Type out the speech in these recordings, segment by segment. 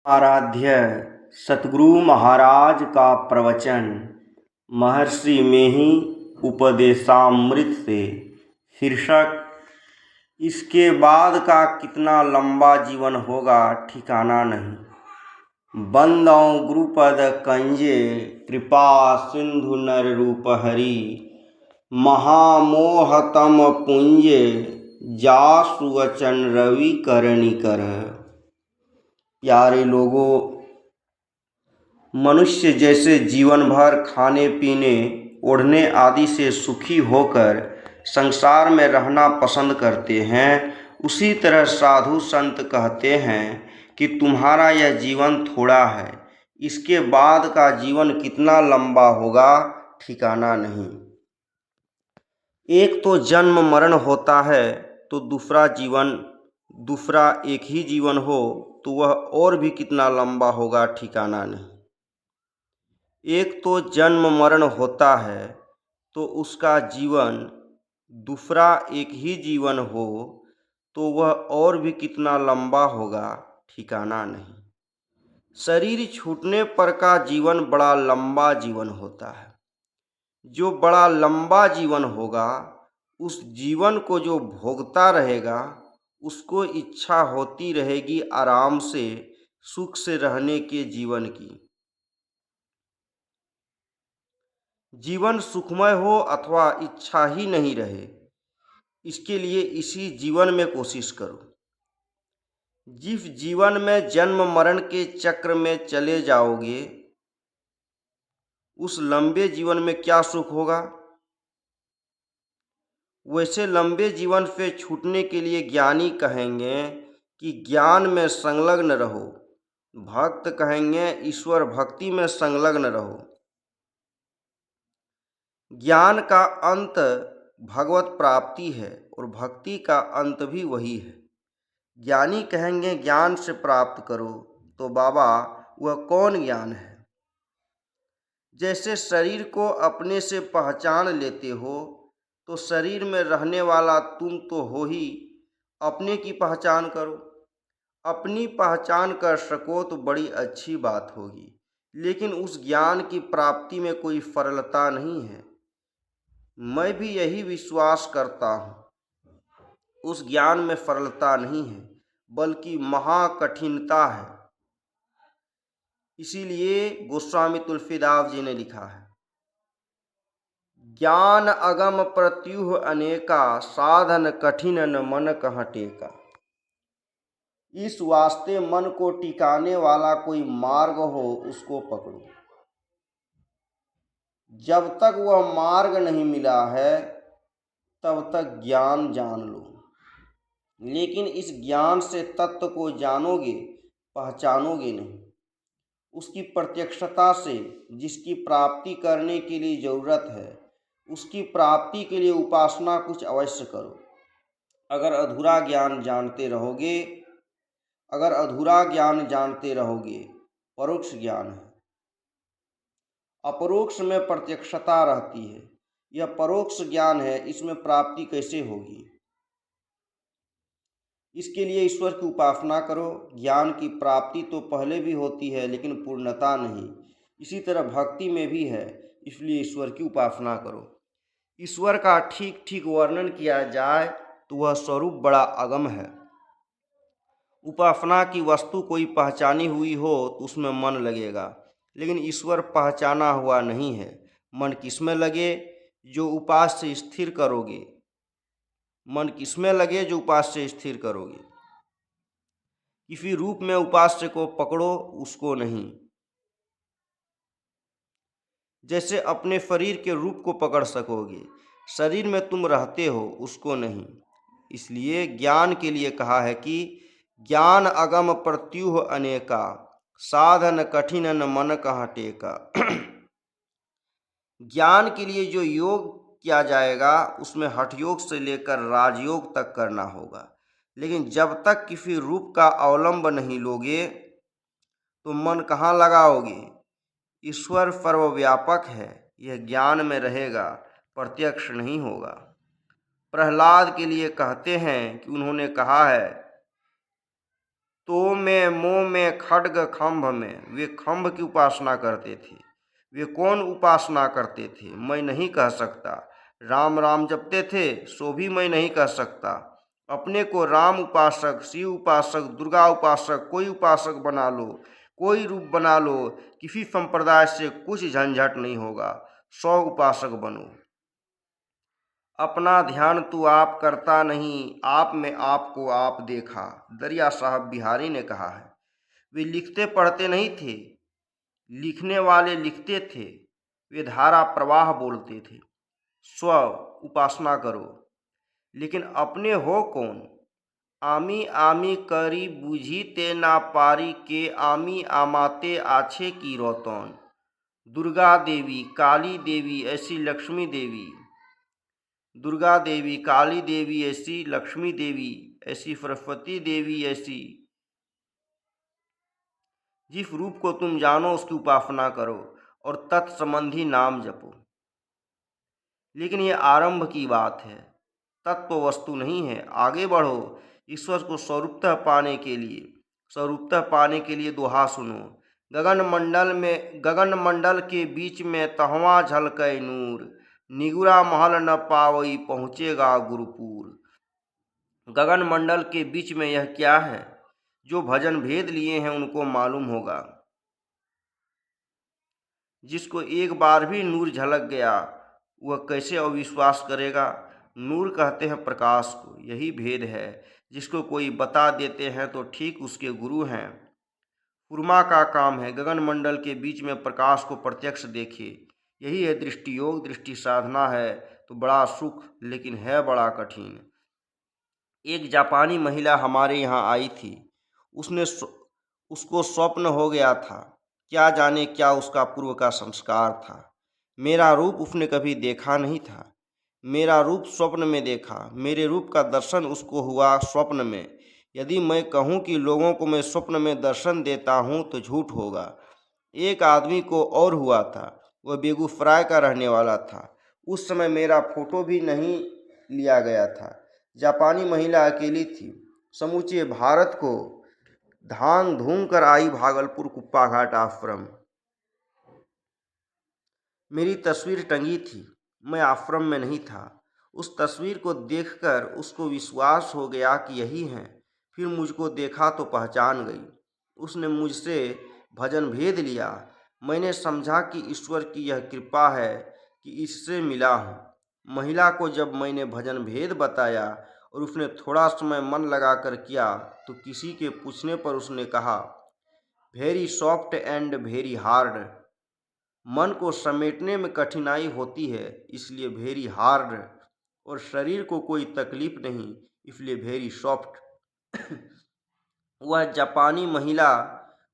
आराध्य सतगुरु महाराज का प्रवचन महर्षि में ही उपदेशामृत से। शीर्षक इसके बाद का कितना लंबा जीवन होगा ठिकाना नहीं। बंदौ गुरुपद कंजे कृपा सिंधु नर रूप हरि महामोहतम पुंजे जासु वचन रवि करणी कर। प्यारे लोगों, मनुष्य जैसे जीवन भर खाने पीने ओढ़ने आदि से सुखी होकर संसार में रहना पसंद करते हैं, उसी तरह साधु संत कहते हैं कि तुम्हारा यह जीवन थोड़ा है, इसके बाद का जीवन कितना लंबा होगा ठिकाना नहीं। एक तो जन्म मरण होता है तो दूसरा एक ही जीवन हो तो वह और भी कितना लंबा होगा ठिकाना नहीं। एक तो जन्म मरण होता है तो उसका जीवन दूसरा एक ही जीवन हो तो वह और भी कितना लंबा होगा ठिकाना नहीं। शरीर छूटने पर का जीवन बड़ा लंबा जीवन होता है। जो बड़ा लंबा जीवन होगा उस जीवन को जो भोगता रहेगा उसको इच्छा होती रहेगी आराम से सुख से रहने के जीवन की। जीवन सुखमय हो अथवा इच्छा ही नहीं रहे, इसके लिए इसी जीवन में कोशिश करो। जिस जीवन में जन्म मरण के चक्र में चले जाओगे उस लंबे जीवन में क्या सुख होगा। वैसे लंबे जीवन से छूटने के लिए ज्ञानी कहेंगे कि ज्ञान में संलग्न रहो, भक्त कहेंगे ईश्वर भक्ति में संलग्न रहो। ज्ञान का अंत भगवत प्राप्ति है और भक्ति का अंत भी वही है। ज्ञानी कहेंगे ज्ञान से प्राप्त करो, तो बाबा वह कौन ज्ञान है। जैसे शरीर को अपने से पहचान लेते हो तो शरीर में रहने वाला तुम तो हो ही, अपने की पहचान करो। अपनी पहचान कर सको तो बड़ी अच्छी बात होगी, लेकिन उस ज्ञान की प्राप्ति में कोई सरलता नहीं है। मैं भी यही विश्वास करता हूँ, उस ज्ञान में सरलता नहीं है बल्कि महाकठिनता है। इसीलिए गोस्वामी तुलसीदास जी ने लिखा है, ज्ञान अगम प्रत्युह अनेका साधन कठिन न मन कहाँ टेका। इस वास्ते मन को टिकाने वाला कोई मार्ग हो उसको पकड़ो। जब तक वह मार्ग नहीं मिला है तब तक ज्ञान जान लो, लेकिन इस ज्ञान से तत्व को जानोगे पहचानोगे नहीं। उसकी प्रत्यक्षता से जिसकी प्राप्ति करने के लिए जरूरत है उसकी प्राप्ति के लिए उपासना कुछ अवश्य करो। अगर अधूरा ज्ञान जानते रहोगे परोक्ष ज्ञान है। अपरोक्ष में प्रत्यक्षता रहती है, यह परोक्ष ज्ञान है, इसमें प्राप्ति कैसे होगी। इसके लिए ईश्वर की उपासना करो। ज्ञान की प्राप्ति तो पहले भी होती है लेकिन पूर्णता नहीं। इसी तरह भक्ति में भी है, इसलिए ईश्वर की उपासना करो। ईश्वर का ठीक ठीक वर्णन किया जाए तो वह स्वरूप बड़ा अगम है। उपासना की वस्तु कोई पहचानी हुई हो तो उसमें मन लगेगा, लेकिन ईश्वर पहचाना हुआ नहीं है। मन किसमें लगे जो उपास से स्थिर करोगे। किसी रूप में उपास्य को पकड़ो, उसको नहीं। जैसे अपने शरीर के रूप को पकड़ सकोगे, शरीर में तुम रहते हो, उसको नहीं। इसलिए ज्ञान के लिए कहा है कि ज्ञान अगम प्रत्युह अनेका साधन कठिन न मन कहाँ टेका। ज्ञान के लिए जो योग किया जाएगा उसमें हठ योग से लेकर राजयोग तक करना होगा, लेकिन जब तक किसी रूप का अवलंब नहीं लोगे तो मन कहाँ लगाओगे। ईश्वर सर्वव्यापक है, यह ज्ञान में रहेगा, प्रत्यक्ष नहीं होगा। प्रहलाद के लिए कहते हैं कि उन्होंने कहा है तो में मोह में खड्ग खंभ में, वे खंभ की उपासना करते थे। वे कौन उपासना करते थे मैं नहीं कह सकता। राम राम जपते थे सो भी मैं नहीं कह सकता। अपने को राम उपासक, शिव उपासक, दुर्गा उपासक, कोई उपासक बना लो, कोई रूप बना लो, किसी संप्रदाय से कुछ झंझट नहीं होगा। 100 उपासक बनो। अपना ध्यान तू आप करता नहीं, आप में आपको आप देखा, दरिया साहब बिहारी ने कहा है। वे लिखते पढ़ते नहीं थे, लिखने वाले लिखते थे। वे धारा प्रवाह बोलते थे। स्व उपासना करो, लेकिन अपने हो कौन? आमी आमी करी बुझीते ना पारी के, आमी आमाते आछे की रोतन। दुर्गा देवी, काली देवी, ऐसी लक्ष्मी देवी, दुर्गा देवी, काली देवी ऐसी, लक्ष्मी देवी ऐसी, सरस्वती देवी ऐसी, जिस रूप को तुम जानो उसकी उपासना करो और तत्संबंधी नाम जपो। लेकिन ये आरंभ की बात है, तत्व वस्तु नहीं है। आगे बढ़ो ईश्वर को स्वरूपतः पाने के लिए। स्वरूपतः पाने के लिए दोहा सुनो। गगन मंडल के बीच में तहवा झलकै नूर, निगुरा महल न पावई पहुँचेगा गुरुपुर। गगन मंडल के बीच में यह क्या है? जो भजन भेद लिए हैं उनको मालूम होगा। जिसको एक बार भी नूर झलक गया वह कैसे अविश्वास करेगा? नूर कहते हैं प्रकाश को, यही भेद है। जिसको कोई बता देते हैं तो ठीक उसके गुरु हैं। कुर्मा का काम है गगन मंडल के बीच में प्रकाश को प्रत्यक्ष देखे। यही है दृष्टि योग। दृष्टि साधना है तो बड़ा सुख, लेकिन है बड़ा कठिन। एक जापानी महिला हमारे यहाँ आई थी। उसको स्वप्न हो गया था। क्या जाने क्या उसका पूर्व का संस्कार था। मेरा रूप उसने कभी देखा नहीं था। मेरा रूप स्वप्न में देखा। मेरे रूप का दर्शन उसको हुआ स्वप्न में। यदि मैं कहूँ कि लोगों को मैं स्वप्न में दर्शन देता हूँ तो झूठ होगा। एक आदमी को और हुआ था। वह बेगूसराय का रहने वाला था। उस समय मेरा फोटो भी नहीं लिया गया था। जापानी महिला अकेली थी। समूचे भारत को धांग धूम कर आई भागलपुर कुप्पा घाट आश्रम। मेरी तस्वीर टंगी थी। मैं आश्रम में नहीं था। उस तस्वीर को देखकर उसको विश्वास हो गया कि यही है। फिर मुझको देखा तो पहचान गई। उसने मुझसे भजन भेद लिया। मैंने समझा कि ईश्वर की यह कृपा है कि इससे मिला हूँ। महिला को जब मैंने भजन भेद बताया और उसने थोड़ा समय मन लगाकर किया तो किसी के पूछने पर उसने कहा, very soft and very hard. मन को समेटने में कठिनाई होती है इसलिए वेरी हार्ड, और शरीर को कोई तकलीफ नहीं इसलिए वेरी सॉफ्ट। वह जापानी महिला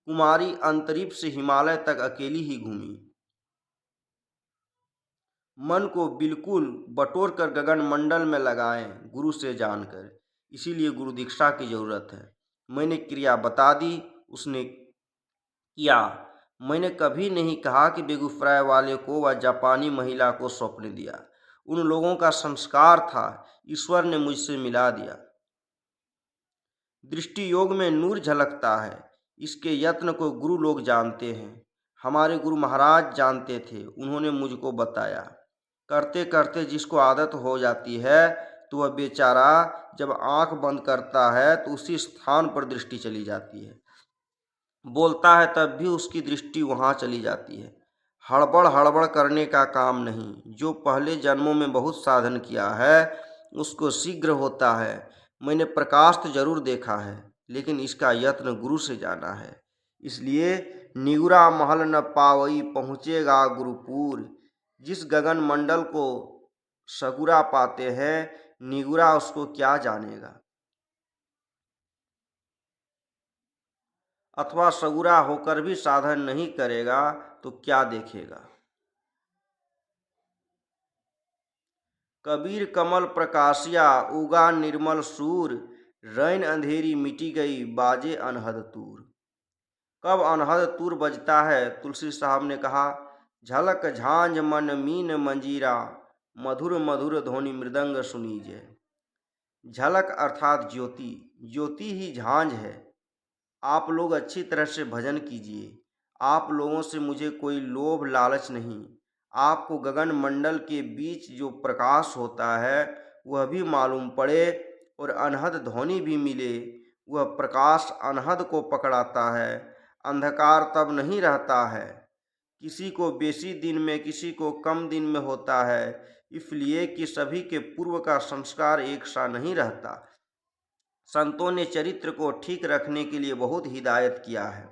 कुमारी अंतरिक्ष से हिमालय तक अकेली ही घूमी। मन को बिल्कुल बटोर कर गगन मंडल में लगाएं गुरु से जानकर। इसीलिए गुरु दीक्षा की जरूरत है। मैंने क्रिया बता दी, उसने किया। मैंने कभी नहीं कहा कि बेगूसराय वाले को व जापानी महिला को स्वप्न दिया। उन लोगों का संस्कार था। ईश्वर ने मुझसे मिला दिया। दृष्टि योग में नूर झलकता है। इसके यत्न को गुरु लोग जानते हैं। हमारे गुरु महाराज जानते थे। उन्होंने मुझको बताया। करते करते जिसको आदत हो जाती है तो वह बेचारा जब आंख बंद करता है तो उसी स्थान पर दृष्टि चली जाती है। बोलता है तब भी उसकी दृष्टि वहाँ चली जाती है। हड़बड़ हड़बड़ करने का काम नहीं। जो पहले जन्मों में बहुत साधन किया है उसको शीघ्र होता है। मैंने प्रकाश तो जरूर देखा है, लेकिन इसका यत्न गुरु से जाना है। इसलिए निगुरा महल न पावई पहुँचेगा गुरुपुर। जिस गगन मंडल को सगुरा पाते हैं, निगुरा उसको क्या जानेगा। अथवा सगुरा होकर भी साधन नहीं करेगा तो क्या देखेगा। कबीर कमल प्रकाशिया उगा निर्मल सूर, रैन अंधेरी मिटी गई बाजे अनहद तूर। कब अनहद तूर बजता है? तुलसी साहब ने कहा, झलक झांझ मन मीन मंजीरा, मधुर मधुर ध्वनि मृदंग सुनीजे। झलक अर्थात ज्योति। ज्योति ही झांझ है। आप लोग अच्छी तरह से भजन कीजिए। आप लोगों से मुझे कोई लोभ लालच नहीं। आपको गगन मंडल के बीच जो प्रकाश होता है वह भी मालूम पड़े और अनहद ध्वनि भी मिले, वह प्रकाश अनहद को पकड़ाता है। अंधकार तब नहीं रहता है। किसी को बेसी दिन में, किसी को कम दिन में होता है, इसलिए कि सभी के पूर्व का संस्कार एक सा नहीं रहता। संतों ने चरित्र को ठीक रखने के लिए बहुत हिदायत किया है,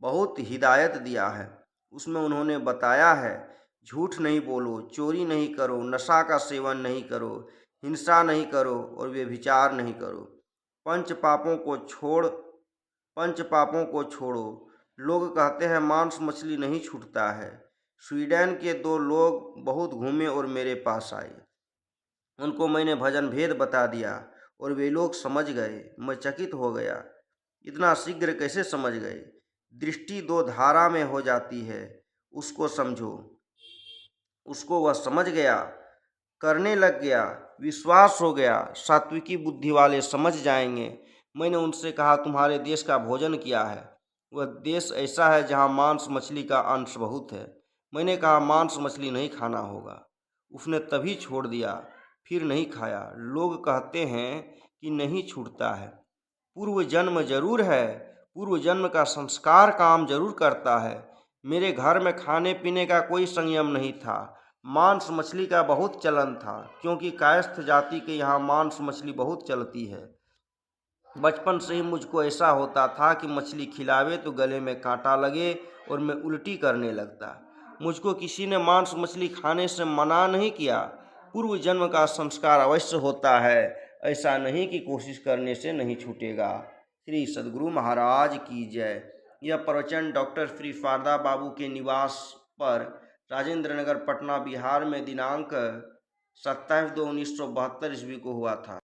बहुत हिदायत दिया है। उसमें उन्होंने बताया है, झूठ नहीं बोलो, चोरी नहीं करो, नशा का सेवन नहीं करो, हिंसा नहीं करो और व्यभिचार नहीं करो। पंच पापों को छोड़ पंच पापों को छोड़ो। लोग कहते हैं मांस मछली नहीं छूटता है। स्वीडन के दो लोग बहुत घूमे और मेरे पास आए। उनको मैंने भजन भेद बता दिया और वे लोग समझ गए। मैं चकित हो गया, इतना शीघ्र कैसे समझ गए। दृष्टि दो धारा में हो जाती है, उसको समझो। उसको वह समझ गया, करने लग गया, विश्वास हो गया। सात्विकी बुद्धि वाले समझ जाएंगे। मैंने उनसे कहा, तुम्हारे देश का भोजन क्या है? वह देश ऐसा है जहाँ मांस मछली का अंश बहुत है। मैंने कहा, मांस मछली नहीं खाना होगा। उसने तभी छोड़ दिया, फिर नहीं खाया। लोग कहते हैं कि नहीं छूटता है। पूर्व जन्म जरूर है, पूर्व जन्म का संस्कार काम जरूर करता है। मेरे घर में खाने पीने का कोई संयम नहीं था। मांस मछली का बहुत चलन था, क्योंकि कायस्थ जाति के यहाँ मांस मछली बहुत चलती है। बचपन से ही मुझको ऐसा होता था कि मछली खिलावे तो गले में कांटा लगे और मैं उल्टी करने लगता। मुझको किसी ने मांस मछली खाने से मना नहीं किया। पूर्व जन्म का संस्कार अवश्य होता है, ऐसा नहीं कि कोशिश करने से नहीं छूटेगा। श्री सद्गुरु महाराज की जय। यह प्रवचन डॉक्टर श्री शारदा बाबू के निवास पर राजेंद्र नगर, पटना, बिहार में दिनांक 27/2/1972 ईस्वी को हुआ था।